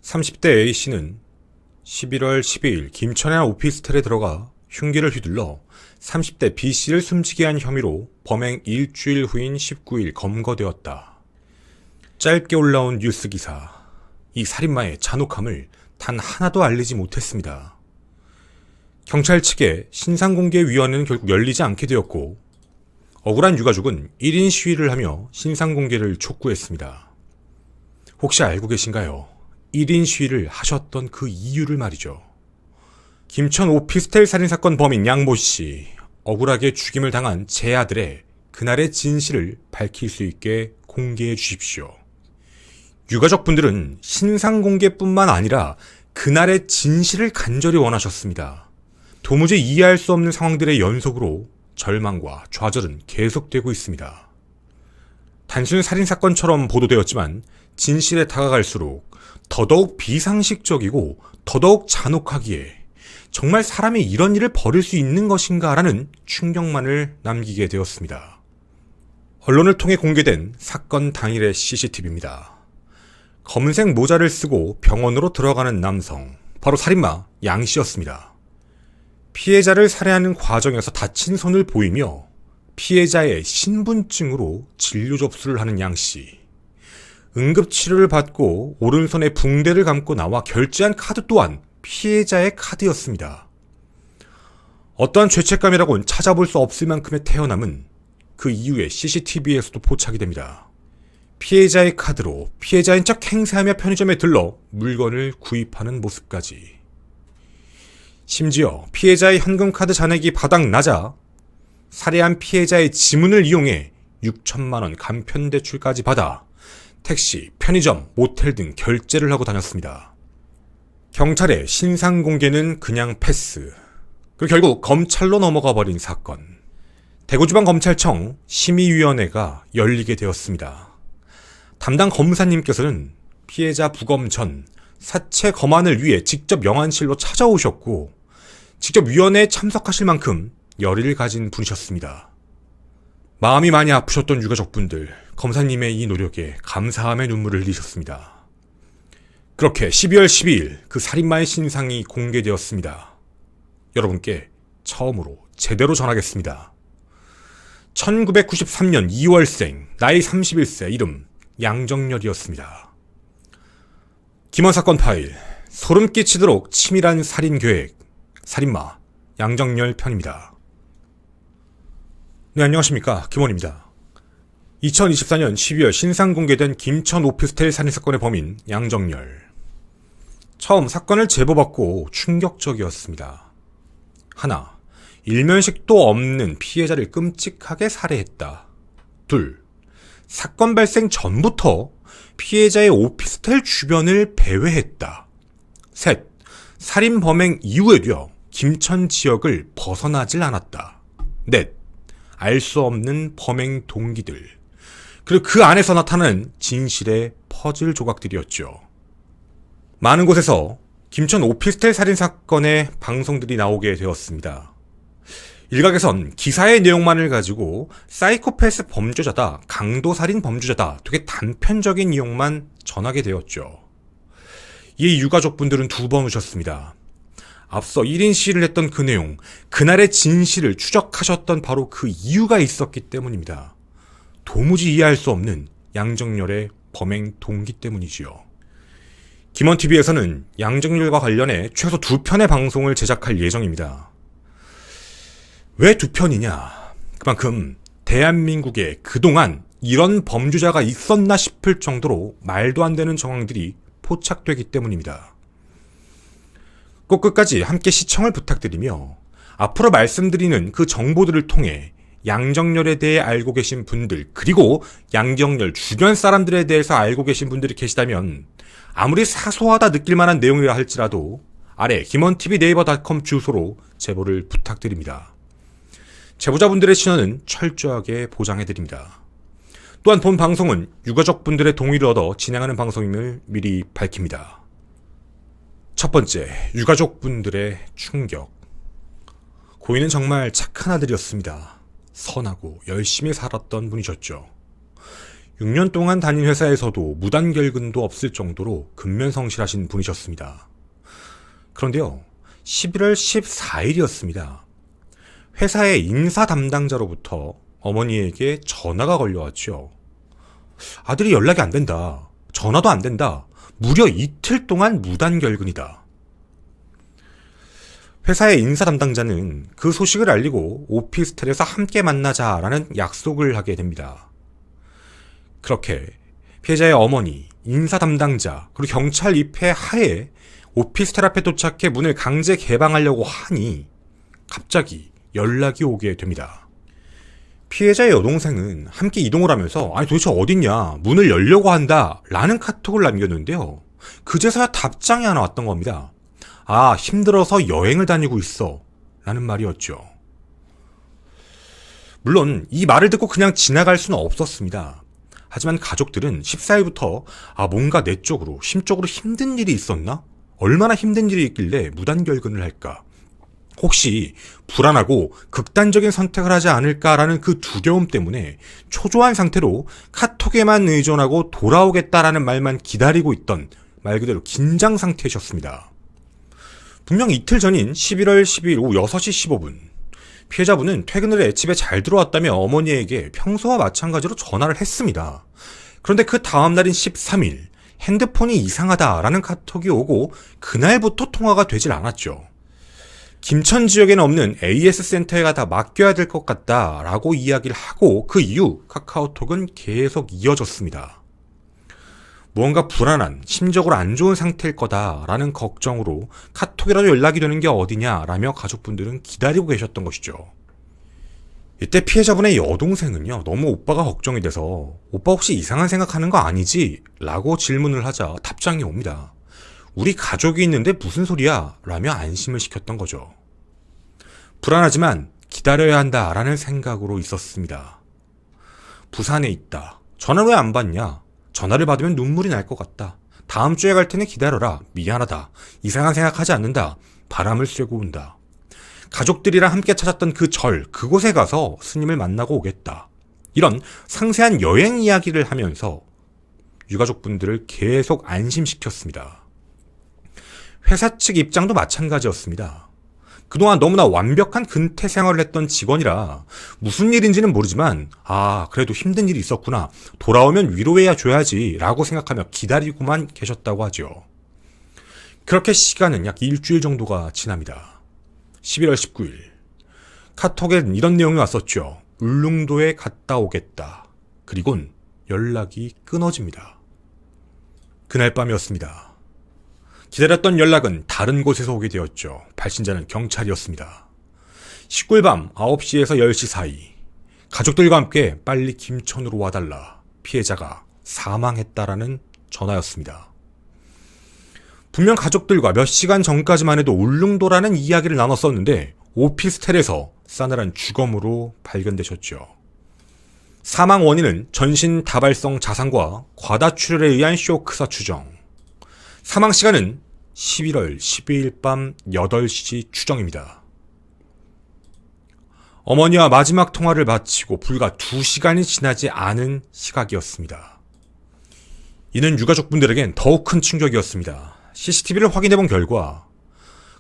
30대 A씨는 11월 12일 김천의 오피스텔에 들어가 흉기를 휘둘러 30대 B씨를 숨지게 한 혐의로 범행 일주일 후인 19일 검거되었다. 짧게 올라온 뉴스 기사. 이 살인마의 잔혹함을 단 하나도 알리지 못했습니다. 경찰 측의 신상공개위원회는 결국 열리지 않게 되었고 억울한 유가족은 1인 시위를 하며 신상공개를 촉구했습니다. 혹시 알고 계신가요? 1인 시위를 하셨던 그 이유를 말이죠. 김천 오피스텔 살인사건 범인 양모씨, 억울하게 죽임을 당한 제 아들의 그날의 진실을 밝힐 수 있게 공개해 주십시오. 유가족분들은 신상공개뿐만 아니라 그날의 진실을 간절히 원하셨습니다. 도무지 이해할 수 없는 상황들의 연속으로 절망과 좌절은 계속되고 있습니다. 단순 살인사건처럼 보도되었지만 진실에 다가갈수록 더더욱 비상식적이고 더더욱 잔혹하기에 정말 사람이 이런 일을 벌일 수 있는 것인가라는 충격만을 남기게 되었습니다. 언론을 통해 공개된 사건 당일의 CCTV입니다. 검은색 모자를 쓰고 병원으로 들어가는 남성, 바로 살인마 양씨였습니다. 피해자를 살해하는 과정에서 다친 손을 보이며 피해자의 신분증으로 진료 접수를 하는 양씨. 응급치료를 받고 오른손에 붕대를 감고 나와 결제한 카드 또한 피해자의 카드였습니다. 어떠한 죄책감이라고는 찾아볼 수 없을 만큼의 태어남은 그 이후에 CCTV에서도 포착이 됩니다. 피해자의 카드로 피해자인 척 행세하며 편의점에 들러 물건을 구입하는 모습까지. 심지어 피해자의 현금카드 잔액이 바닥나자 살해한 피해자의 지문을 이용해 6천만 원 간편대출까지 받아 택시, 편의점, 모텔 등 결제를 하고 다녔습니다. 경찰의 신상공개는 그냥 패스. 그리고 결국 검찰로 넘어가 버린 사건. 대구지방검찰청 심의위원회가 열리게 되었습니다. 담당 검사님께서는 피해자 부검 전 사체 검안을 위해 직접 영안실로 찾아오셨고 직접 위원회에 참석하실 만큼 열의를 가진 분이셨습니다. 마음이 많이 아프셨던 유가족분들, 검사님의 이 노력에 감사함의 눈물을 흘리셨습니다. 그렇게 12월 12일 그 살인마의 신상이 공개되었습니다. 여러분께 처음으로 제대로 전하겠습니다. 1993년 2월생, 나이 31세, 이름 양정열이었습니다. 김원 사건 파일, 소름 끼치도록 치밀한 살인 계획, 살인마 양정열 편입니다. 네, 안녕하십니까. 김원입니다. 2024년 12월 신상 공개된 김천 오피스텔 살인사건의 범인 양정열. 처음 사건을 제보받고 충격적이었습니다. 하나, 일면식도 없는 피해자를 끔찍하게 살해했다. 둘, 사건 발생 전부터 피해자의 오피스텔 주변을 배회했다. 셋, 살인 범행 이후에도요, 김천 지역을 벗어나질 않았다. 넷, 알 수 없는 범행 동기들. 그리고 그 안에서 나타나는 진실의 퍼즐 조각들이었죠. 많은 곳에서 김천 오피스텔 살인사건의 방송들이 나오게 되었습니다. 일각에선 기사의 내용만을 가지고 사이코패스 범죄자다, 강도살인 범죄자다, 되게 단편적인 내용만 전하게 되었죠. 이 유가족분들은 두 번 오셨습니다. 앞서 1인 시위를 했던 그 내용, 그날의 진실을 추적하셨던 바로 그 이유가 있었기 때문입니다. 도무지 이해할 수 없는 양정열의 범행 동기 때문이지요. 김원TV에서는 양정열과 관련해 최소 2편의 방송을 제작할 예정입니다. 왜 2편이냐? 그만큼 대한민국에 그동안 이런 범죄자가 있었나 싶을 정도로 말도 안 되는 정황들이 포착되기 때문입니다. 꼭 끝까지 함께 시청을 부탁드리며 앞으로 말씀드리는 그 정보들을 통해 양정열에 대해 알고 계신 분들, 그리고 양정열 주변 사람들에 대해서 알고 계신 분들이 계시다면 아무리 사소하다 느낄 만한 내용이라 할지라도 아래 김원TV 네이버닷컴 주소로 제보를 부탁드립니다. 제보자분들의 신원은 철저하게 보장해드립니다. 또한 본 방송은 유가족분들의 동의를 얻어 진행하는 방송임을 미리 밝힙니다. 첫 번째, 유가족분들의 충격. 고인은 정말 착한 아들이었습니다. 선하고 열심히 살았던 분이셨죠. 6년 동안 다닌 회사에서도 무단결근도 없을 정도로 근면성실하신 분이셨습니다. 그런데요, 11월 14일이었습니다. 회사의 인사 담당자로부터 어머니에게 전화가 걸려왔죠. 아들이 연락이 안 된다. 전화도 안 된다. 무려 이틀 동안 무단결근이다. 회사의 인사 담당자는 그 소식을 알리고 오피스텔에서 함께 만나자라는 약속을 하게 됩니다. 그렇게 피해자의 어머니, 인사 담당자, 그리고 경찰 입회 하에 오피스텔 앞에 도착해 문을 강제 개방하려고 하니 갑자기 연락이 오게 됩니다. 피해자의 여동생은 함께 이동을 하면서 아니 도대체 어딨냐, 문을 열려고 한다 라는 카톡을 남겼는데요. 그제서야 답장이 하나 왔던 겁니다. 아, 힘들어서 여행을 다니고 있어 라는 말이었죠. 물론 이 말을 듣고 그냥 지나갈 수는 없었습니다. 하지만 가족들은 14일부터 뭔가 내적으로 심적으로 힘든 일이 있었나? 얼마나 힘든 일이 있길래 무단결근을 할까? 혹시 불안하고 극단적인 선택을 하지 않을까라는 그 두려움 때문에 초조한 상태로 카톡에만 의존하고 돌아오겠다라는 말만 기다리고 있던 말 그대로 긴장 상태셨습니다. 분명 이틀 전인 11월 12일 오후 6시 15분 피해자분은 퇴근을 해 집에 잘 들어왔다며 어머니에게 평소와 마찬가지로 전화를 했습니다. 그런데 그 다음 날인 13일 핸드폰이 이상하다라는 카톡이 오고 그날부터 통화가 되질 않았죠. 김천 지역에는 없는 AS 센터에 가다 맡겨야 될 것 같다라고 이야기를 하고 그 이후 카카오톡은 계속 이어졌습니다. 무언가 불안한, 심적으로 안 좋은 상태일 거다라는 걱정으로 카톡이라도 연락이 되는 게 어디냐라며 가족분들은 기다리고 계셨던 것이죠. 이때 피해자분의 여동생은요, 너무 오빠가 걱정이 돼서 오빠 혹시 이상한 생각하는 거 아니지? 라고 질문을 하자 답장이 옵니다. 우리 가족이 있는데 무슨 소리야? 라며 안심을 시켰던 거죠. 불안하지만 기다려야 한다라는 생각으로 있었습니다. 부산에 있다. 전화를 왜 안 받냐? 전화를 받으면 눈물이 날 것 같다. 다음 주에 갈 테니 기다려라. 미안하다. 이상한 생각하지 않는다. 바람을 쐬고 온다. 가족들이랑 함께 찾았던 그 절, 그곳에 가서 스님을 만나고 오겠다. 이런 상세한 여행 이야기를 하면서 유가족분들을 계속 안심시켰습니다. 회사 측 입장도 마찬가지였습니다. 그동안 너무나 완벽한 근태 생활을 했던 직원이라 무슨 일인지는 모르지만 그래도 힘든 일이 있었구나. 돌아오면 위로해야 줘야지 라고 생각하며 기다리고만 계셨다고 하죠. 그렇게 시간은 약 일주일 정도가 지납니다. 11월 19일 카톡엔 이런 내용이 왔었죠. 울릉도에 갔다 오겠다. 그리곤 연락이 끊어집니다. 그날 밤이었습니다. 기다렸던 연락은 다른 곳에서 오게 되었죠. 발신자는 경찰이었습니다. 19일 밤 9시에서 10시 사이 가족들과 함께 빨리 김천으로 와달라. 피해자가 사망했다라는 전화였습니다. 분명 가족들과 몇 시간 전까지만 해도 울릉도라는 이야기를 나눴었는데 오피스텔에서 싸늘한 주검으로 발견되셨죠. 사망 원인은 전신 다발성 자상과 과다출혈에 의한 쇼크사 추정. 사망 시간은 11월 12일 밤 8시 추정입니다. 어머니와 마지막 통화를 마치고 불과 2시간이 지나지 않은 시각이었습니다. 이는 유가족분들에겐 더욱 큰 충격이었습니다. CCTV를 확인해본 결과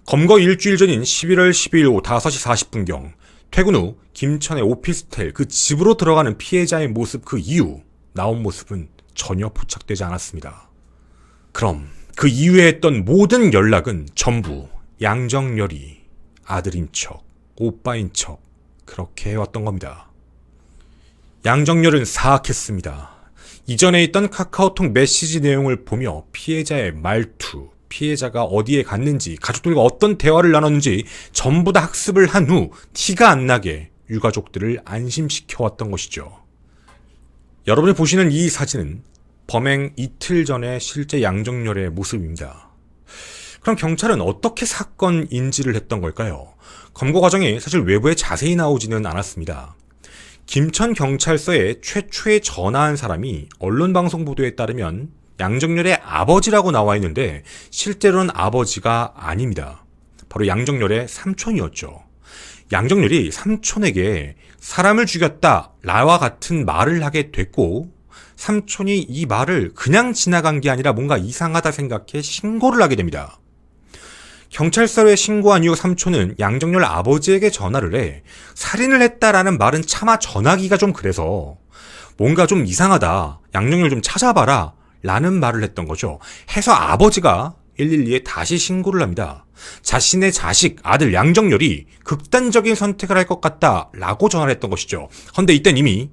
검거 일주일 전인 11월 12일 오후 5시 40분경 퇴근 후 김천의 오피스텔 그 집으로 들어가는 피해자의 모습 그 이후 나온 모습은 전혀 포착되지 않았습니다. 그럼 그 이후에 했던 모든 연락은 전부 양정열이 아들인 척, 오빠인 척 그렇게 해왔던 겁니다. 양정열은 사악했습니다. 이전에 있던 카카오톡 메시지 내용을 보며 피해자의 말투, 피해자가 어디에 갔는지, 가족들과 어떤 대화를 나눴는지 전부 다 학습을 한 후 티가 안 나게 유가족들을 안심시켜왔던 것이죠. 여러분이 보시는 이 사진은 범행 이틀 전의 실제 양정열의 모습입니다. 그럼 경찰은 어떻게 사건 인지를 했던 걸까요? 검거 과정이 사실 외부에 자세히 나오지는 않았습니다. 김천경찰서에 최초에 전화한 사람이 언론방송 보도에 따르면 양정열의 아버지라고 나와 있는데 실제로는 아버지가 아닙니다. 바로 양정열의 삼촌이었죠. 양정열이 삼촌에게 사람을 죽였다 라와 같은 말을 하게 됐고 삼촌이 이 말을 그냥 지나간 게 아니라 뭔가 이상하다 생각해 신고를 하게 됩니다. 경찰서에 신고한 이후 삼촌은 양정열 아버지에게 전화를 해 살인을 했다라는 말은 차마 전하기가 좀 그래서 뭔가 좀 이상하다, 양정열 좀 찾아봐라 라는 말을 했던 거죠. 해서 아버지가 112에 다시 신고를 합니다. 자신의 자식, 아들 양정열이 극단적인 선택을 할 것 같다 라고 전화를 했던 것이죠. 그런데 이땐 이미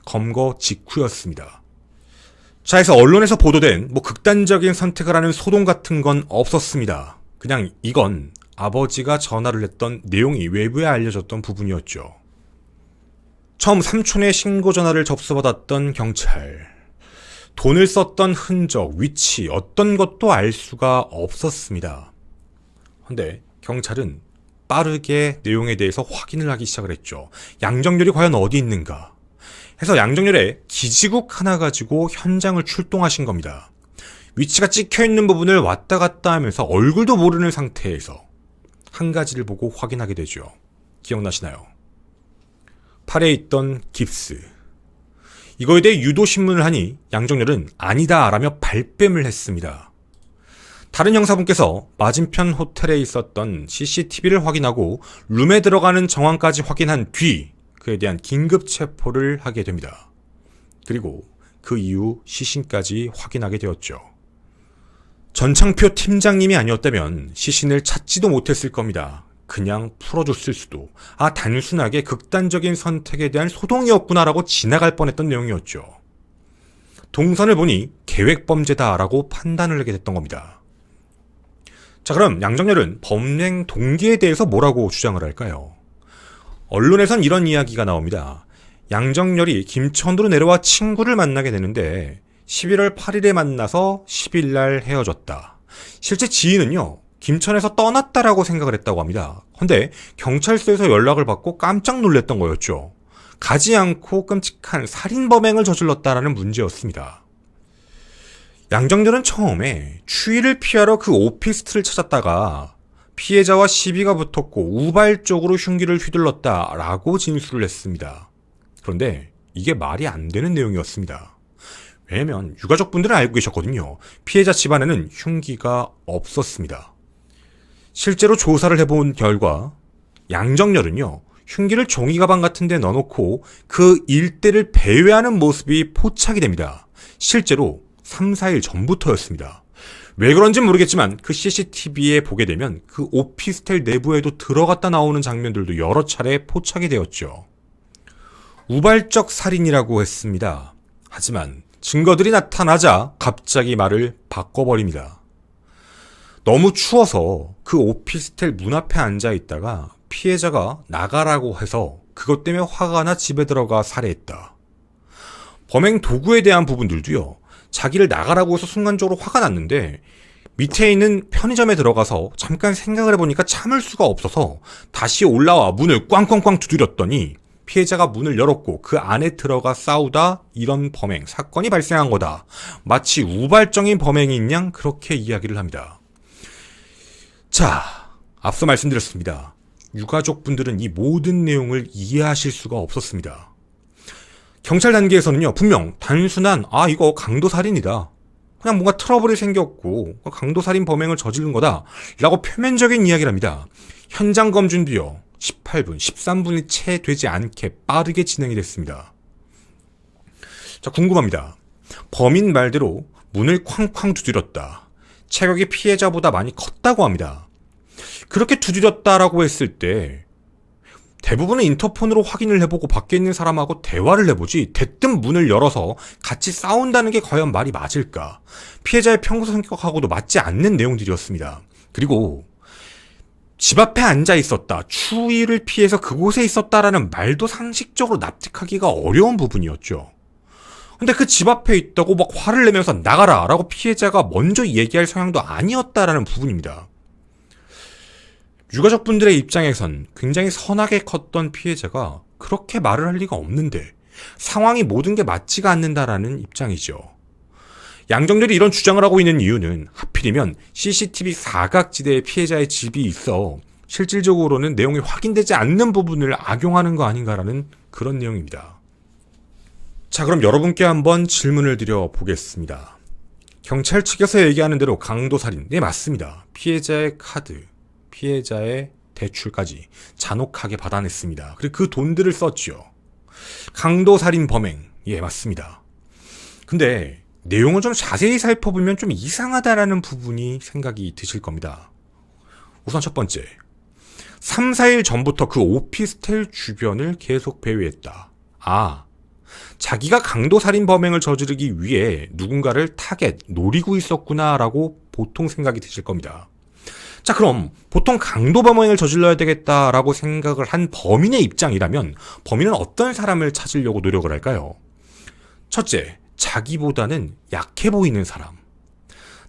검거 직후였습니다. 자, 해서 언론에서 보도된 극단적인 선택을 하는 소동 같은 건 없었습니다. 그냥 이건 아버지가 전화를 했던 내용이 외부에 알려졌던 부분이었죠. 처음 삼촌의 신고 전화를 접수받았던 경찰. 돈을 썼던 흔적, 위치, 어떤 것도 알 수가 없었습니다. 근데 경찰은 빠르게 내용에 대해서 확인을 하기 시작을 했죠. 양정열이 과연 어디 있는가 해서 양정열의 기지국 하나 가지고 현장을 출동하신 겁니다. 위치가 찍혀있는 부분을 왔다 갔다 하면서 얼굴도 모르는 상태에서 한 가지를 보고 확인하게 되죠. 기억나시나요? 팔에 있던 깁스. 이거에 대해 유도신문을 하니 양정열은 아니다 라며 발뺌을 했습니다. 다른 형사분께서 맞은편 호텔에 있었던 CCTV를 확인하고 룸에 들어가는 정황까지 확인한 뒤 그에 대한 긴급 체포를 하게 됩니다. 그리고 그 이후 시신까지 확인하게 되었죠. 전창표 팀장님이 아니었다면 시신을 찾지도 못했을 겁니다. 그냥 풀어줬을 수도. 단순하게 극단적인 선택에 대한 소동이었구나라고 지나갈 뻔했던 내용이었죠. 동선을 보니 계획범죄다라고 판단을 하게 됐던 겁니다. 자, 그럼 양정열은 범행 동기에 대해서 뭐라고 주장을 할까요? 언론에선 이런 이야기가 나옵니다. 양정열이 김천으로 내려와 친구를 만나게 되는데 11월 8일에 만나서 10일날 헤어졌다. 실제 지인은요, 김천에서 떠났다라고 생각을 했다고 합니다. 근데 경찰서에서 연락을 받고 깜짝 놀랐던 거였죠. 가지 않고 끔찍한 살인범행을 저질렀다라는 문제였습니다. 양정열은 처음에 추위를 피하러 그 오피스텔을 찾았다가 피해자와 시비가 붙었고 우발적으로 흉기를 휘둘렀다라고 진술을 했습니다. 그런데 이게 말이 안 되는 내용이었습니다. 왜냐면 유가족분들은 알고 계셨거든요. 피해자 집안에는 흉기가 없었습니다. 실제로 조사를 해본 결과 양정열은요, 흉기를 종이가방 같은 데 넣어놓고 그 일대를 배회하는 모습이 포착이 됩니다. 실제로 3, 4일 전부터였습니다. 왜 그런지 모르겠지만 그 CCTV에 보게 되면 그 오피스텔 내부에도 들어갔다 나오는 장면들도 여러 차례 포착이 되었죠. 우발적 살인이라고 했습니다. 하지만 증거들이 나타나자 갑자기 말을 바꿔버립니다. 너무 추워서 그 오피스텔 문 앞에 앉아 있다가 피해자가 나가라고 해서 그것 때문에 화가 나 집에 들어가 살해했다. 범행 도구에 대한 부분들도요, 자기를 나가라고 해서 순간적으로 화가 났는데 밑에 있는 편의점에 들어가서 잠깐 생각을 해보니까 참을 수가 없어서 다시 올라와 문을 꽝꽝꽝 두드렸더니 피해자가 문을 열었고 그 안에 들어가 싸우다 이런 범행, 사건이 발생한 거다. 마치 우발적인 범행인 양 그렇게 이야기를 합니다. 자, 앞서 말씀드렸습니다. 유가족분들은 이 모든 내용을 이해하실 수가 없었습니다. 경찰 단계에서는요, 분명 단순한 이거 강도살인이다, 그냥 뭔가 트러블이 생겼고 강도살인 범행을 저지른 거다 라고 표면적인 이야기를 합니다. 현장 검진도요, 18분, 13분이 채 되지 않게 빠르게 진행이 됐습니다. 자, 궁금합니다. 범인 말대로 문을 쾅쾅 두드렸다. 체격이 피해자보다 많이 컸다고 합니다. 그렇게 두드렸다라고 했을 때 대부분은 인터폰으로 확인을 해보고 밖에 있는 사람하고 대화를 해보지 대뜸 문을 열어서 같이 싸운다는 게 과연 말이 맞을까? 피해자의 평소 성격하고도 맞지 않는 내용들이었습니다. 그리고 집 앞에 앉아 있었다, 추위를 피해서 그곳에 있었다라는 말도 상식적으로 납득하기가 어려운 부분이었죠. 근데 그 집 앞에 있다고 막 화를 내면서 나가라 라고 피해자가 먼저 얘기할 성향도 아니었다라는 부분입니다. 유가족분들의 입장에선 굉장히 선하게 컸던 피해자가 그렇게 말을 할 리가 없는데 상황이 모든 게 맞지가 않는다라는 입장이죠. 양정열이 이런 주장을 하고 있는 이유는 하필이면 CCTV 사각지대에 피해자의 집이 있어 실질적으로는 내용이 확인되지 않는 부분을 악용하는 거 아닌가라는 그런 내용입니다. 자, 그럼 여러분께 한번 질문을 드려보겠습니다. 경찰 측에서 얘기하는 대로 강도살인, 네, 맞습니다. 피해자의 카드, 피해자의 대출까지 잔혹하게 받아냈습니다. 그리고 그 돈들을 썼죠. 강도살인 범행, 예, 맞습니다. 근데 내용을 좀 자세히 살펴보면 좀 이상하다라는 부분이 생각이 드실 겁니다. 우선 첫 번째, 3, 4일 전부터 그 오피스텔 주변을 계속 배회했다. 자기가 강도살인 범행을 저지르기 위해 누군가를 타겟, 노리고 있었구나라고 보통 생각이 드실 겁니다. 자, 그럼 보통 강도 범행을 저질러야 되겠다라고 생각을 한 범인의 입장이라면 범인은 어떤 사람을 찾으려고 노력을 할까요? 첫째, 자기보다는 약해 보이는 사람.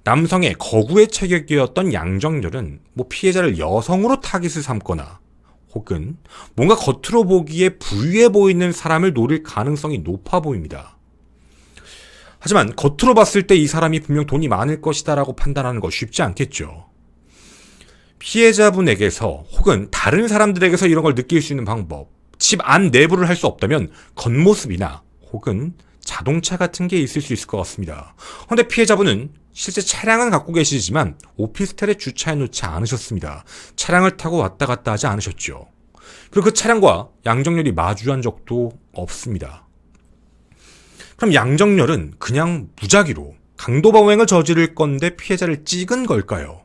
남성의 거구의 체격이었던 양정렬은 피해자를 여성으로 타깃을 삼거나 혹은 뭔가 겉으로 보기에 부유해 보이는 사람을 노릴 가능성이 높아 보입니다. 하지만 겉으로 봤을 때 이 사람이 분명 돈이 많을 것이다 라고 판단하는 거 쉽지 않겠죠. 피해자분에게서 혹은 다른 사람들에게서 이런 걸 느낄 수 있는 방법, 집 안 내부를 할 수 없다면 겉모습이나 혹은 자동차 같은 게 있을 수 있을 것 같습니다. 그런데 피해자분은 실제 차량은 갖고 계시지만 오피스텔에 주차해 놓지 않으셨습니다. 차량을 타고 왔다 갔다 하지 않으셨죠. 그리고 그 차량과 양정렬이 마주한 적도 없습니다. 그럼 양정렬은 그냥 무작위로 강도범행을 저지를 건데 피해자를 찍은 걸까요?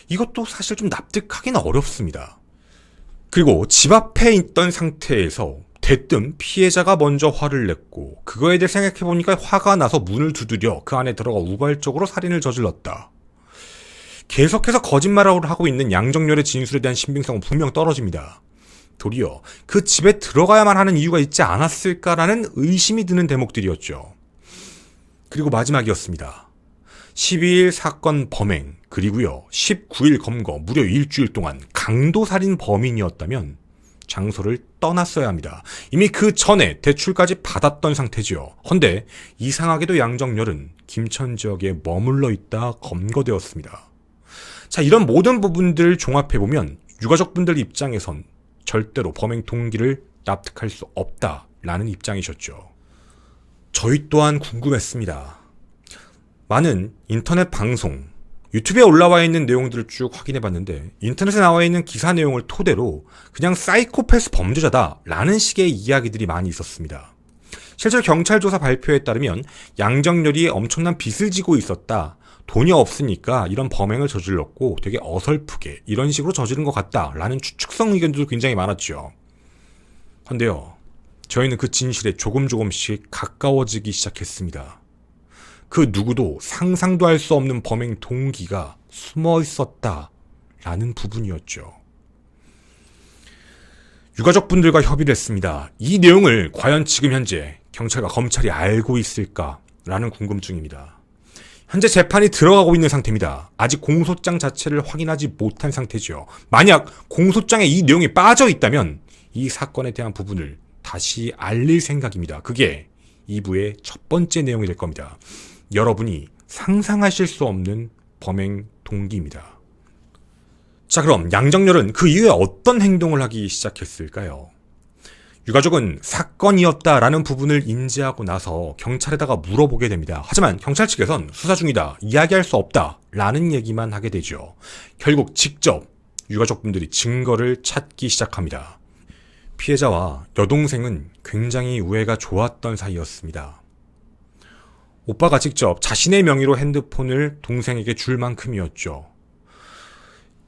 이것도 사실 좀 납득하기는 어렵습니다. 그리고 집 앞에 있던 상태에서 대뜸 피해자가 먼저 화를 냈고 그거에 대해 생각해보니까 화가 나서 문을 두드려 그 안에 들어가 우발적으로 살인을 저질렀다. 계속해서 거짓말을 하고 있는 양정렬의 진술에 대한 신빙성은 분명 떨어집니다. 도리어 그 집에 들어가야만 하는 이유가 있지 않았을까라는 의심이 드는 대목들이었죠. 그리고 마지막이었습니다. 12일 사건 범행 그리고요 19일 검거 무려 일주일 동안 강도살인 범인이었다면 장소를 떠났어야 합니다. 이미 그 전에 대출까지 받았던 상태지요. 헌데 이상하게도 양정렬은 김천 지역에 머물러 있다 검거되었습니다. 자, 이런 모든 부분들을 종합해보면 유가족분들 입장에선 절대로 범행 동기를 납득할 수 없다라는 입장이셨죠. 저희 또한 궁금했습니다. 많은 인터넷 방송, 유튜브에 올라와 있는 내용들을 쭉 확인해봤는데 인터넷에 나와 있는 기사 내용을 토대로 그냥 사이코패스 범죄자다라는 식의 이야기들이 많이 있었습니다. 실제로 경찰 조사 발표에 따르면 양정렬이 엄청난 빚을 지고 있었다. 돈이 없으니까 이런 범행을 저질렀고 되게 어설프게 이런 식으로 저지른 것 같다라는 추측성 의견들도 굉장히 많았죠. 근데요, 저희는 그 진실에 조금씩 가까워지기 시작했습니다. 그 누구도 상상도 할 수 없는 범행 동기가 숨어 있었다라는 부분이었죠. 유가족분들과 협의를 했습니다. 이 내용을 과연 지금 현재 경찰과 검찰이 알고 있을까라는 궁금증입니다. 현재 재판이 들어가고 있는 상태입니다. 아직 공소장 자체를 확인하지 못한 상태죠. 만약 공소장에 이 내용이 빠져 있다면 이 사건에 대한 부분을 다시 알릴 생각입니다. 그게 2부의 첫 번째 내용이 될 겁니다. 여러분이 상상하실 수 없는 범행 동기입니다. 자, 그럼 양정렬은 그 이후에 어떤 행동을 하기 시작했을까요? 유가족은 사건이었다라는 부분을 인지하고 나서 경찰에다가 물어보게 됩니다. 하지만 경찰 측에선 수사 중이다, 이야기할 수 없다라는 얘기만 하게 되죠. 결국 직접 유가족분들이 증거를 찾기 시작합니다. 피해자와 여동생은 굉장히 우애가 좋았던 사이였습니다. 오빠가 직접 자신의 명의로 핸드폰을 동생에게 줄 만큼이었죠.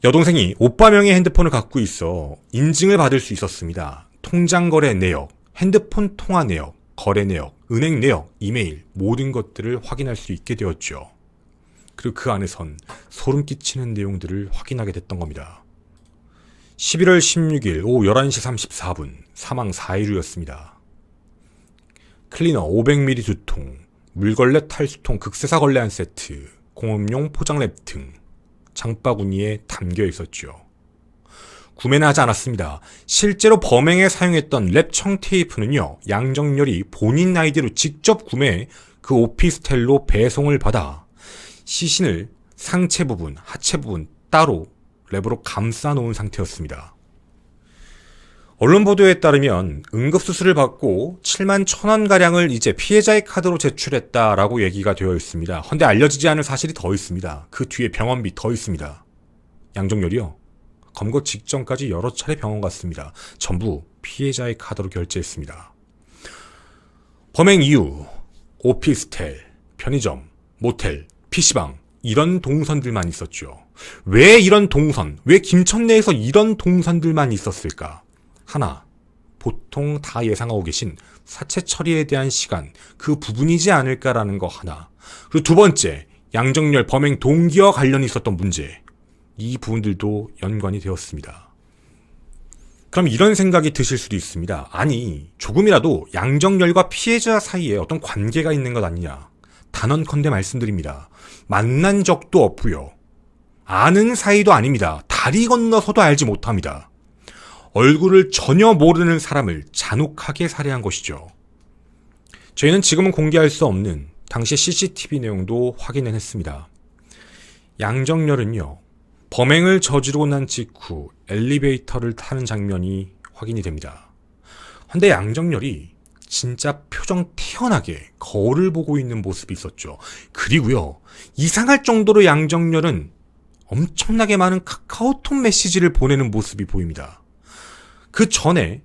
여동생이 오빠 명의 핸드폰을 갖고 있어 인증을 받을 수 있었습니다. 통장 거래 내역, 핸드폰 통화 내역, 거래 내역, 은행 내역, 이메일 모든 것들을 확인할 수 있게 되었죠. 그리고 그 안에선 소름 끼치는 내용들을 확인하게 됐던 겁니다. 11월 16일 오후 11시 34분 사망 4일 후였습니다. 클리너 500ml 2통, 물걸레 탈수통 극세사 걸레 한 세트, 공업용 포장랩 등 장바구니에 담겨 있었죠. 구매는 하지 않았습니다. 실제로 범행에 사용했던 랩 청테이프는요, 양정렬이 본인 아이디로 직접 구매해 그 오피스텔로 배송을 받아 시신을 상체 부분, 하체 부분 따로 랩으로 감싸 놓은 상태였습니다. 언론 보도에 따르면 응급수술을 받고 7만 1,000원가량을 이제 피해자의 카드로 제출했다라고 얘기가 되어 있습니다. 헌데 알려지지 않은 사실이 더 있습니다. 그 뒤에 병원비 더 있습니다. 양정열이요. 검거 직전까지 여러 차례 병원 갔습니다. 전부 피해자의 카드로 결제했습니다. 범행 이후 오피스텔, 편의점, 모텔, PC방 이런 동선들만 있었죠. 왜 이런 동선, 왜 김천 내에서 이런 동선들만 있었을까? 하나, 보통 다 예상하고 계신 사체 처리에 대한 시간, 그 부분이지 않을까라는 거 하나. 그리고 두 번째, 양정열 범행 동기와 관련이 있었던 문제. 이 부분들도 연관이 되었습니다. 그럼 이런 생각이 드실 수도 있습니다. 아니, 조금이라도 양정열과 피해자 사이에 어떤 관계가 있는 것 아니냐. 단언컨대 말씀드립니다. 만난 적도 없고요. 아는 사이도 아닙니다. 다리 건너서도 알지 못합니다. 얼굴을 전혀 모르는 사람을 잔혹하게 살해한 것이죠. 저희는 지금은 공개할 수 없는 당시 CCTV 내용도 확인을 했습니다. 양정열은요, 범행을 저지르고 난 직후 엘리베이터를 타는 장면이 확인이 됩니다. 근데 양정열이 진짜 표정 태연하게 거울을 보고 있는 모습이 있었죠. 그리고요, 이상할 정도로 양정열은 엄청나게 많은 카카오톡 메시지를 보내는 모습이 보입니다. 그 전에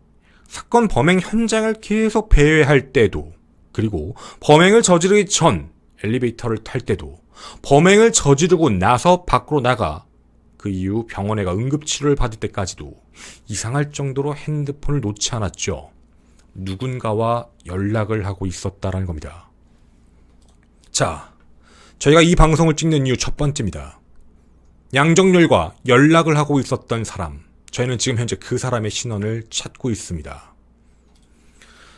사건 범행 현장을 계속 배회할 때도, 그리고 범행을 저지르기 전 엘리베이터를 탈 때도, 범행을 저지르고 나서 밖으로 나가 그 이후 병원에 가 응급치료를 받을 때까지도 이상할 정도로 핸드폰을 놓지 않았죠. 누군가와 연락을 하고 있었다라는 겁니다. 자, 저희가 이 방송을 찍는 이유 첫 번째입니다. 양정열과 연락을 하고 있었던 사람, 저희는 지금 현재 그 사람의 신원을 찾고 있습니다.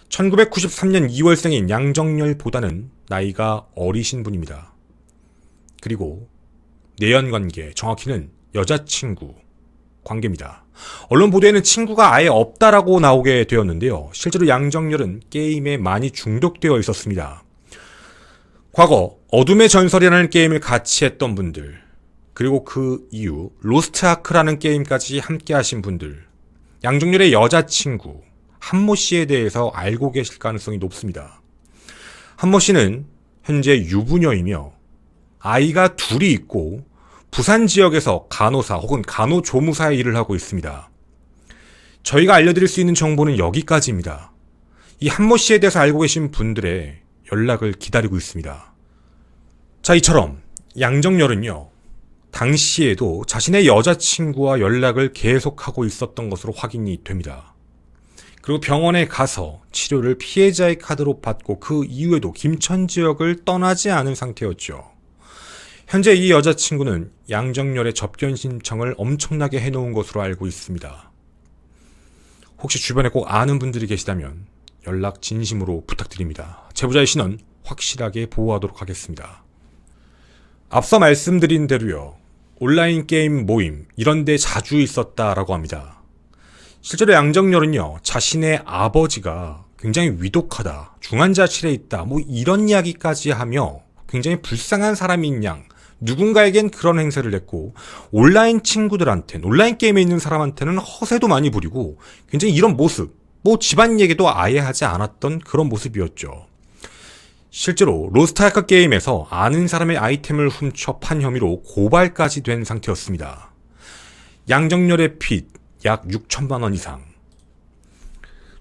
1993년 2월생인 양정열보다는 나이가 어리신 분입니다. 그리고 내연관계, 정확히는 여자친구 관계입니다. 언론 보도에는 친구가 아예 없다라고 나오게 되었는데요. 실제로 양정열은 게임에 많이 중독되어 있었습니다. 과거 어둠의 전설이라는 게임을 같이 했던 분들, 그리고 그 이후 로스트 아크라는 게임까지 함께 하신 분들, 양정열의 여자친구 한모 씨에 대해서 알고 계실 가능성이 높습니다. 한모 씨는 현재 유부녀이며 아이가 둘이 있고 부산 지역에서 간호사 혹은 간호조무사의 일을 하고 있습니다. 저희가 알려드릴 수 있는 정보는 여기까지입니다. 이 한모 씨에 대해서 알고 계신 분들의 연락을 기다리고 있습니다. 자, 이처럼 양정열은요, 당시에도 자신의 여자친구와 연락을 계속하고 있었던 것으로 확인이 됩니다. 그리고 병원에 가서 치료를 피해자의 카드로 받고 그 이후에도 김천 지역을 떠나지 않은 상태였죠. 현재 이 여자친구는 양정열의 접견 신청을 엄청나게 해놓은 것으로 알고 있습니다. 혹시 주변에 꼭 아는 분들이 계시다면 연락 진심으로 부탁드립니다. 제보자의 신원 확실하게 보호하도록 하겠습니다. 앞서 말씀드린 대로요, 온라인 게임 모임 이런 데 자주 있었다라고 합니다. 실제로 양정열은요, 자신의 아버지가 굉장히 위독하다, 중환자실에 있다, 이런 이야기까지 하며 굉장히 불쌍한 사람인 양 누군가에겐 그런 행세를 했고, 온라인 친구들한테는, 온라인 게임에 있는 사람한테는 허세도 많이 부리고 굉장히 이런 모습, 집안 얘기도 아예 하지 않았던 그런 모습이었죠. 실제로 로스트아크 게임에서 아는 사람의 아이템을 훔쳐 판 혐의로 고발까지 된 상태였습니다. 양정열의 빚 약 6천만 원 이상.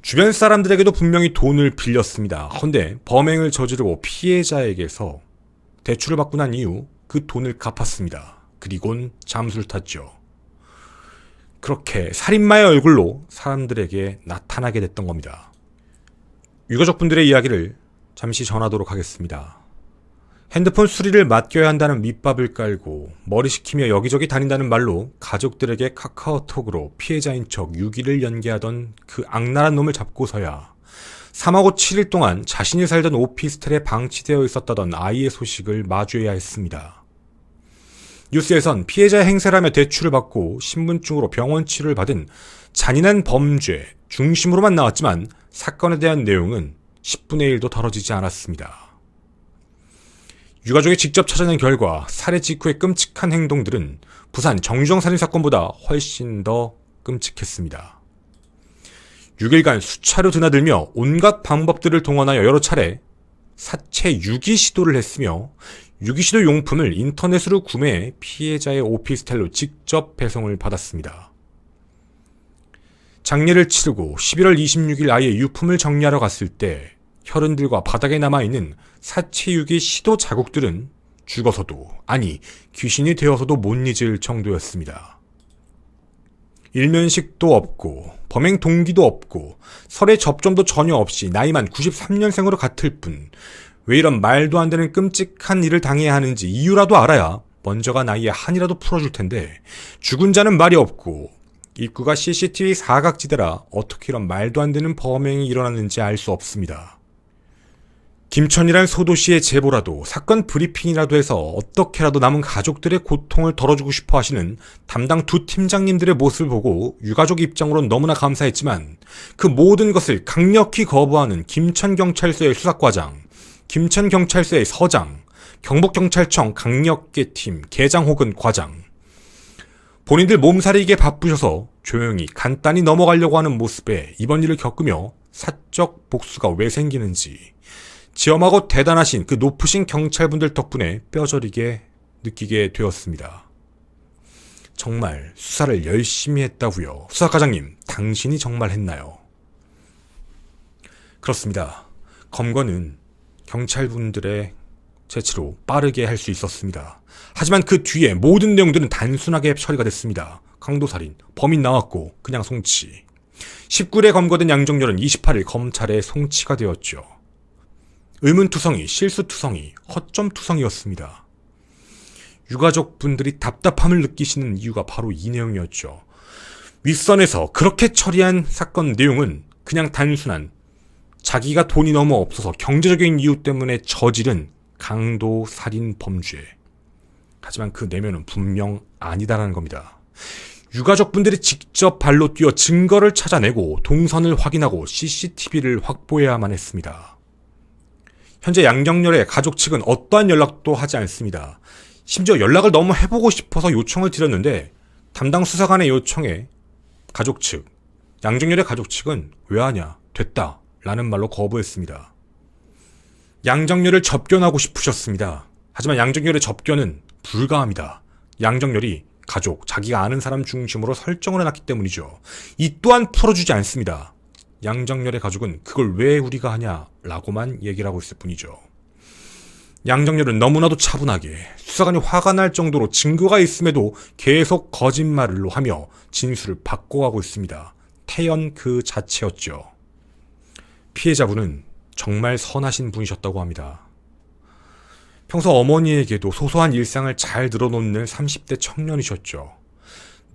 주변 사람들에게도 분명히 돈을 빌렸습니다. 헌데 범행을 저지르고 피해자에게서 대출을 받고 난 이후 그 돈을 갚았습니다. 그리곤 잠수를 탔죠. 그렇게 살인마의 얼굴로 사람들에게 나타나게 됐던 겁니다. 유가족분들의 이야기를 잠시 전하도록 하겠습니다. 핸드폰 수리를 맡겨야 한다는 밑밥을 깔고 머리 식히며 여기저기 다닌다는 말로 가족들에게 카카오톡으로 피해자인 척 유기를 연계하던 그 악랄한 놈을 잡고서야 3하고 7일 동안 자신이 살던 오피스텔에 방치되어 있었다던 아이의 소식을 마주해야 했습니다. 뉴스에선 피해자의 행세라며 대출을 받고 신분증으로 병원 치료를 받은 잔인한 범죄 중심으로만 나왔지만 사건에 대한 내용은 10분의 1도 다뤄지지 않았습니다. 유가족이 직접 찾아낸 결과 살해 직후의 끔찍한 행동들은 부산 정유정 살인사건보다 훨씬 더 끔찍했습니다. 6일간 수차례 드나들며 온갖 방법들을 동원하여 여러 차례 사체 유기 시도를 했으며 유기 시도 용품을 인터넷으로 구매해 피해자의 오피스텔로 직접 배송을 받았습니다. 장례를 치르고 11월 26일 아이의 유품을 정리하러 갔을 때 혈흔들과 바닥에 남아있는 사체 유기 시도 자국들은 죽어서도, 아니 귀신이 되어서도 못 잊을 정도였습니다. 일면식도 없고 범행 동기도 없고 설의 접점도 전혀 없이 나이만 93년생으로 같을 뿐 왜 이런 말도 안 되는 끔찍한 일을 당해야 하는지 이유라도 알아야 먼저가 나이에 한이라도 풀어줄 텐데 죽은 자는 말이 없고 입구가 CCTV 사각지대라 어떻게 이런 말도 안 되는 범행이 일어났는지 알 수 없습니다. 김천이란 소도시의 제보라도 사건 브리핑이라도 해서 어떻게라도 남은 가족들의 고통을 덜어주고 싶어 하시는 담당 두 팀장님들의 모습을 보고 유가족 입장으로는 너무나 감사했지만 그 모든 것을 강력히 거부하는 김천경찰서의 수사과장, 김천경찰서의 서장, 경북경찰청 강력계팀 계장 혹은 과장, 본인들 몸살이게 바쁘셔서 조용히 간단히 넘어가려고 하는 모습에 이번 일을 겪으며 사적 복수가 왜 생기는지 지엄하고 대단하신 그 높으신 경찰분들 덕분에 뼈저리게 느끼게 되었습니다. 정말 수사를 열심히 했다고요. 수사과장님, 당신이 정말 했나요? 그렇습니다. 검거는 경찰분들의 재치로 빠르게 할 수 있었습니다. 하지만 그 뒤에 모든 내용들은 단순하게 처리가 됐습니다. 강도살인, 범인 나왔고 그냥 송치. 19일에 검거된 양정렬은 28일 검찰에 송치가 되었죠. 의문투성이, 실수투성이, 허점투성이었습니다. 유가족분들이 답답함을 느끼시는 이유가 바로 이 내용이었죠. 윗선에서 그렇게 처리한 사건 내용은 그냥 단순한 자기가 돈이 너무 없어서 경제적인 이유 때문에 저지른 강도 살인 범죄. 하지만 그 내면은 분명 아니다라는 겁니다. 유가족분들이 직접 발로 뛰어 증거를 찾아내고 동선을 확인하고 CCTV를 확보해야만 했습니다. 현재 양정렬의 가족 측은 어떠한 연락도 하지 않습니다. 심지어 연락을 너무 해보고 싶어서 요청을 드렸는데 담당 수사관의 요청에 가족 측, 양정렬의 가족 측은 왜 하냐, 됐다 라는 말로 거부했습니다. 양정렬을 접견하고 싶으셨습니다. 하지만 양정렬의 접견은 불가합니다. 양정렬이 가족, 자기가 아는 사람 중심으로 설정을 해놨기 때문이죠. 이 또한 풀어주지 않습니다. 양정렬의 가족은 그걸 왜 우리가 하냐 라고만 얘기를 하고 있을 뿐이죠. 양정렬은 너무나도 차분하게 수사관이 화가 날 정도로 증거가 있음에도 계속 거짓말을 하며 진술을 바꿔가고 있습니다. 태연 그 자체였죠. 피해자분은 정말 선하신 분이셨다고 합니다. 평소 어머니에게도 소소한 일상을 잘 늘어놓는 30대 청년이셨죠.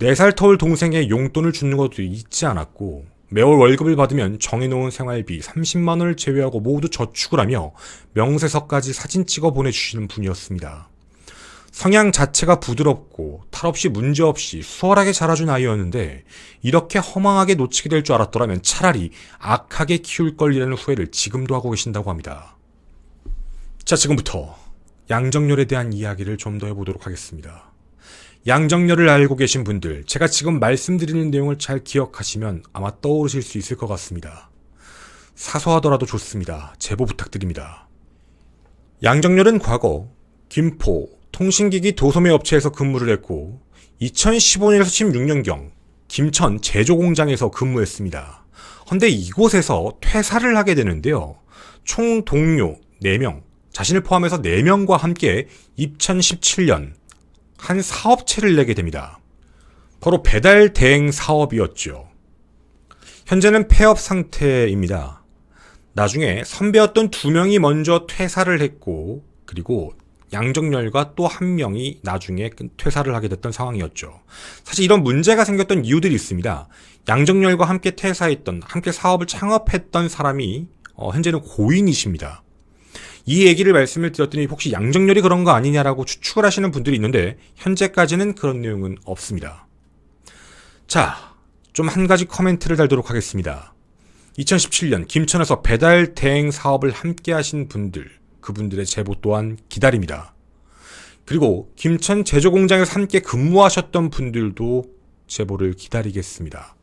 4살 터울 동생의 용돈을 주는 것도 잊지 않았고 매월 월급을 받으면 정해놓은 생활비 30만 원을 제외하고 모두 저축을 하며 명세서까지 사진 찍어 보내주시는 분이었습니다. 성향 자체가 부드럽고 탈없이 문제없이 수월하게 자라준 아이였는데 이렇게 허망하게 놓치게 될 줄 알았더라면 차라리 악하게 키울 걸이라는 후회를 지금도 하고 계신다고 합니다. 자, 지금부터 양정렬에 대한 이야기를 좀 더 해보도록 하겠습니다. 양정렬을 알고 계신 분들, 제가 지금 말씀드리는 내용을 잘 기억하시면 아마 떠오르실 수 있을 것 같습니다. 사소하더라도 좋습니다. 제보 부탁드립니다. 양정렬은 과거 김포 통신기기 도소매 업체에서 근무를 했고 2015년에서 16년경 김천 제조공장에서 근무했습니다. 헌데 이곳에서 퇴사를 하게 되는데요. 총 동료 4명, 자신을 포함해서 4명과 함께 2017년 한 사업체를 내게 됩니다. 바로 배달 대행 사업이었죠. 현재는 폐업 상태입니다. 나중에 선배였던 2명이 먼저 퇴사를 했고 그리고 양정렬과 또 1명이 나중에 퇴사를 하게 됐던 상황이었죠. 사실 이런 문제가 생겼던 이유들이 있습니다. 양정렬과 함께 퇴사했던, 함께 사업을 창업했던 사람이 현재는 고인이십니다. 이 얘기를 말씀을 드렸더니 혹시 양정렬이 그런 거 아니냐라고 추측을 하시는 분들이 있는데 현재까지는 그런 내용은 없습니다. 자, 좀 한 가지 코멘트를 달도록 하겠습니다. 2017년 김천에서 배달 대행 사업을 함께 하신 분들, 그분들의 제보 또한 기다립니다. 그리고 김천 제조공장에서 함께 근무하셨던 분들도 제보를 기다리겠습니다.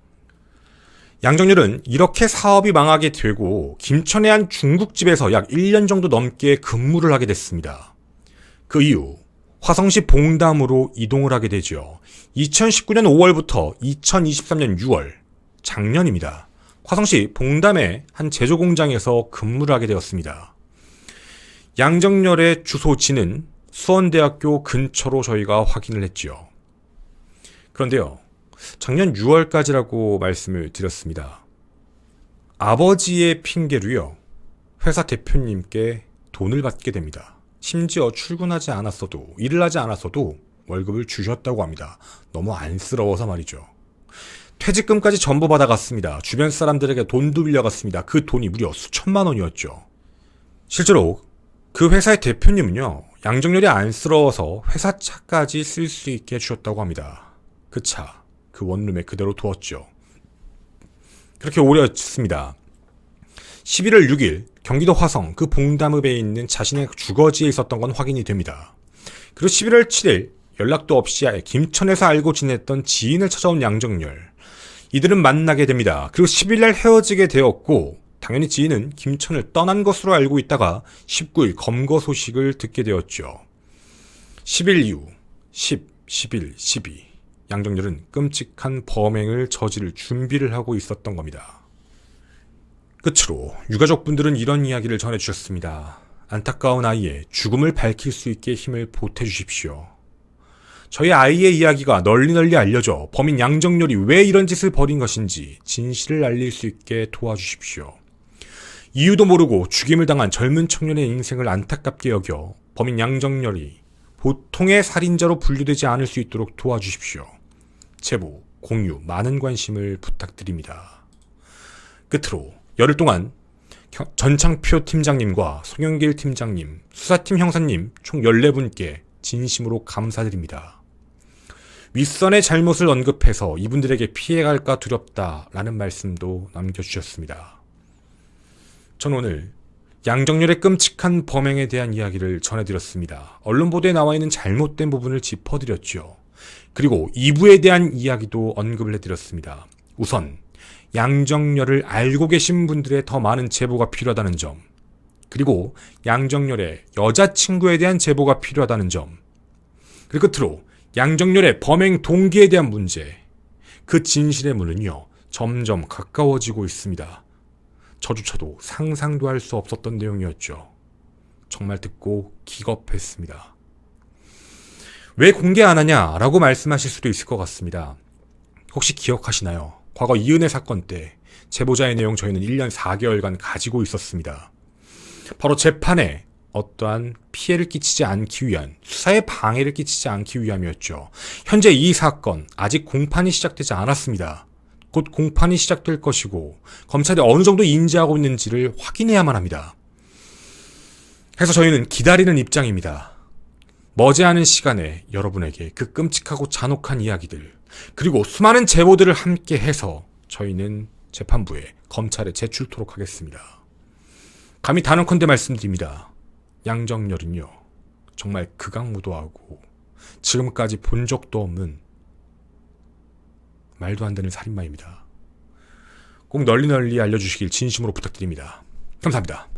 양정열은 이렇게 사업이 망하게 되고 김천의 한 중국집에서 약 1년 정도 넘게 근무를 하게 됐습니다. 그 이후 화성시 봉담으로 이동을 하게 되죠. 2019년 5월부터 2023년 6월, 작년입니다. 화성시 봉담의 한 제조공장에서 근무를 하게 되었습니다. 양정열의 주소지는 수원대학교 근처로 저희가 확인을 했죠. 그런데요, 작년 6월까지라고 말씀을 드렸습니다. 아버지의 핑계로요, 회사 대표님께 돈을 받게 됩니다. 심지어 출근하지 않았어도, 일을 하지 않았어도 월급을 주셨다고 합니다. 너무 안쓰러워서 말이죠. 퇴직금까지 전부 받아갔습니다. 주변 사람들에게 돈도 빌려갔습니다. 그 돈이 무려 수천만 원이었죠. 실제로 그 회사의 대표님은요, 양정열이 안쓰러워서 회사 차까지 쓸 수 있게 해주셨다고 합니다. 그 차, 그 원룸에 그대로 두었죠. 그렇게 오래 했습니다. 11월 6일 경기도 화성 그 봉담읍에 있는 자신의 주거지에 있었던 건 확인이 됩니다. 그리고 11월 7일 연락도 없이 김천에서 알고 지냈던 지인을 찾아온 양정열. 이들은 만나게 됩니다. 그리고 10일날 헤어지게 되었고, 당연히 지인은 김천을 떠난 것으로 알고 있다가 19일 검거 소식을 듣게 되었죠. 10일 이후 10, 11, 12 양정열은 끔찍한 범행을 저지를 준비를 하고 있었던 겁니다. 끝으로 유가족분들은 이런 이야기를 전해주셨습니다. 안타까운 아이의 죽음을 밝힐 수 있게 힘을 보태주십시오. 저희 아이의 이야기가 널리 알려져 범인 양정열이 왜 이런 짓을 벌인 것인지 진실을 알릴 수 있게 도와주십시오. 이유도 모르고 죽임을 당한 젊은 청년의 인생을 안타깝게 여겨 범인 양정열이 보통의 살인자로 분류되지 않을 수 있도록 도와주십시오. 제보, 공유, 많은 관심을 부탁드립니다. 끝으로 열흘 동안 전창표 팀장님과 송영길 팀장님, 수사팀 형사님 총 14분께 진심으로 감사드립니다. 윗선의 잘못을 언급해서 이분들에게 피해갈까 두렵다라는 말씀도 남겨주셨습니다. 전 오늘 양정열의 끔찍한 범행에 대한 이야기를 전해드렸습니다. 언론 보도에 나와 있는 잘못된 부분을 짚어드렸죠. 그리고 2부에 대한 이야기도 언급을 해드렸습니다. 우선 양정열을 알고 계신 분들의 더 많은 제보가 필요하다는 점, 그리고 양정열의 여자친구에 대한 제보가 필요하다는 점, 그리고 끝으로 양정열의 범행 동기에 대한 문제, 그 진실의 문은요 점점 가까워지고 있습니다. 저조차도 상상도 할 수 없었던 내용이었죠. 정말 듣고 기겁했습니다. 왜 공개 안 하냐라고 말씀하실 수도 있을 것 같습니다. 혹시 기억하시나요? 과거 이은혜 사건 때 제보자의 내용 저희는 1년 4개월간 가지고 있었습니다. 바로 재판에 어떠한 피해를 끼치지 않기 위한, 수사에 방해를 끼치지 않기 위함이었죠. 현재 이 사건 아직 공판이 시작되지 않았습니다. 곧 공판이 시작될 것이고 검찰이 어느 정도 인지하고 있는지를 확인해야만 합니다. 그래서 저희는 기다리는 입장입니다. 머지않은 시간에 여러분에게 그 끔찍하고 잔혹한 이야기들, 그리고 수많은 제보들을 함께 해서 저희는 재판부에, 검찰에 제출토록 하겠습니다. 감히 단언컨대 말씀드립니다. 양정열은요, 정말 극악무도하고 지금까지 본 적도 없는 말도 안 되는 살인마입니다. 꼭 널리 알려주시길 진심으로 부탁드립니다. 감사합니다.